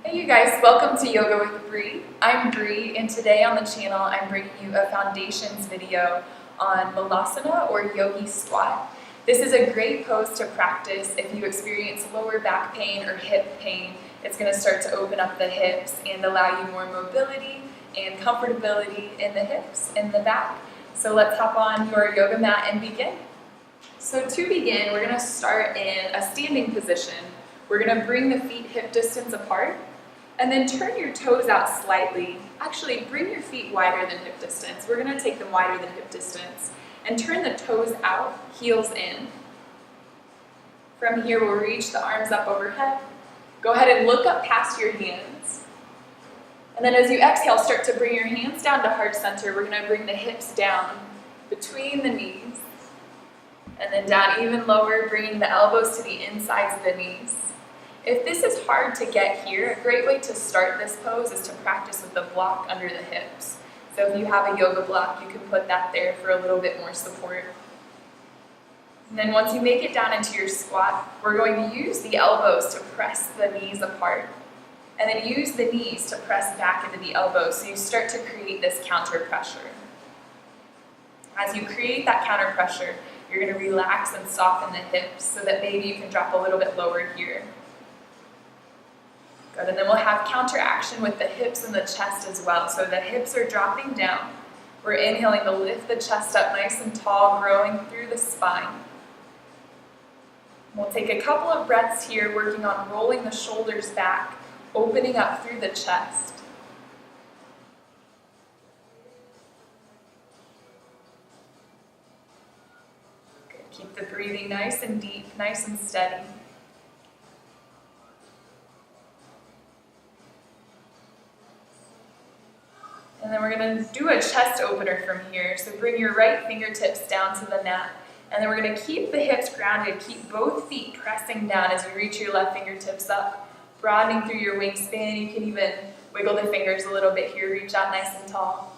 Hey you guys, welcome to Yoga with Bree. I'm Bree, and today on the channel I'm bringing you a foundations video on Malasana or Yogi Squat. This is a great pose to practice if you experience lower back pain or hip pain. It's going to start to open up the hips and allow you more mobility and comfortability in the hips and the back. So let's hop on your yoga mat and begin. So to begin, we're going to start in a standing position. We're going to bring the feet hip distance apart and then turn your toes out slightly. Actually, bring your feet wider than hip distance. We're going to take them wider than hip distance and turn the toes out, heels in. From here, we'll reach the arms up overhead. Go ahead and look up past your hands. And then as you exhale, start to bring your hands down to heart center. We're going to bring the hips down between the knees and then down even lower, bringing the elbows to the insides of the knees. If this is hard to get here, a great way to start this pose is to practice with the block under the hips. So if you have a yoga block, you can put that there for a little bit more support. And then once you make it down into your squat, we're going to use the elbows to press the knees apart, and then use the knees to press back into the elbows, so you start to create this counter pressure. As you create that counter pressure, you're going to relax and soften the hips so that maybe you can drop a little bit lower here. Good, and then we'll have counteraction with the hips and the chest as well. So the hips are dropping down. We're inhaling to lift the chest up nice and tall, growing through the spine. We'll take a couple of breaths here, working on rolling the shoulders back, opening up through the chest. Good. Keep the breathing nice and deep, nice and steady. And then we're going to do a chest opener from here. So bring your right fingertips down to the mat. And then we're going to keep the hips grounded. Keep both feet pressing down as you reach your left fingertips up, broadening through your wingspan. You can even wiggle the fingers a little bit here. Reach out nice and tall.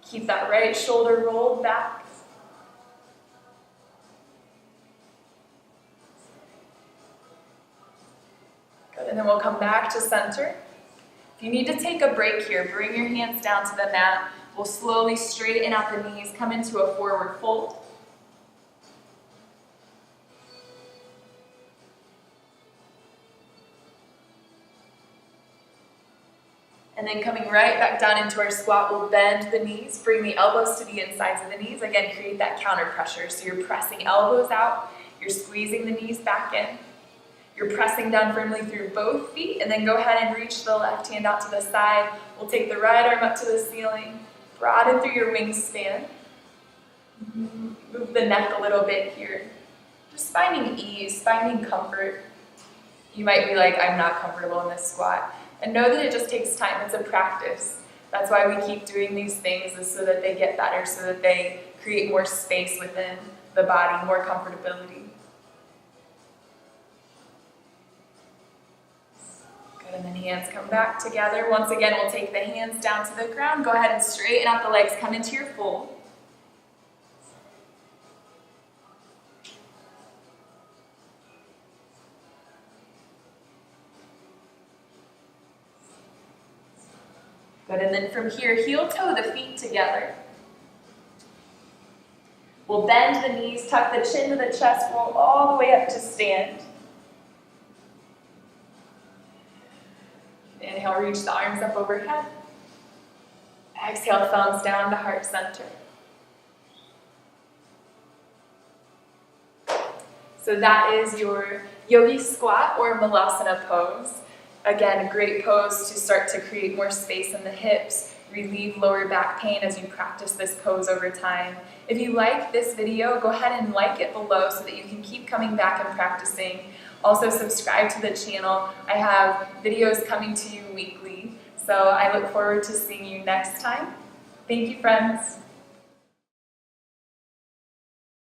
Keep that right shoulder rolled back. Good. And then we'll come back to center. If you need to take a break here, bring your hands down to the mat. We'll slowly straighten out the knees, come into a forward fold. And then coming right back down into our squat, we'll bend the knees, bring the elbows to the insides of the knees. Again, create that counter pressure. So you're pressing elbows out, you're squeezing the knees back in. You're pressing down firmly through both feet, and then go ahead and reach the left hand out to the side. We'll take the right arm up to the ceiling, broaden through your wingspan. Move the neck a little bit here. Just finding ease, finding comfort. You might be like, I'm not comfortable in this squat. And know that it just takes time. It's a practice. That's why we keep doing these things, is so that they get better, so that they create more space within the body, more comfortability. And then hands come back together. Once again, we'll take the hands down to the ground. Go ahead and straighten out the legs. Come into your fold. Good, and then from here, heel toe the feet together. We'll bend the knees, tuck the chin to the chest, roll all the way up to stand. Inhale, reach the arms up overhead. Exhale, thumbs down to heart center. So that is your Yogi Squat or Malasana pose. Again, a great pose to start to create more space in the hips, relieve lower back pain as you practice this pose over time. If you like this video, go ahead and like it below so that you can keep coming back and practicing. Also subscribe to the channel. I have videos coming to you weekly, so I look forward to seeing you next time. Thank you, friends.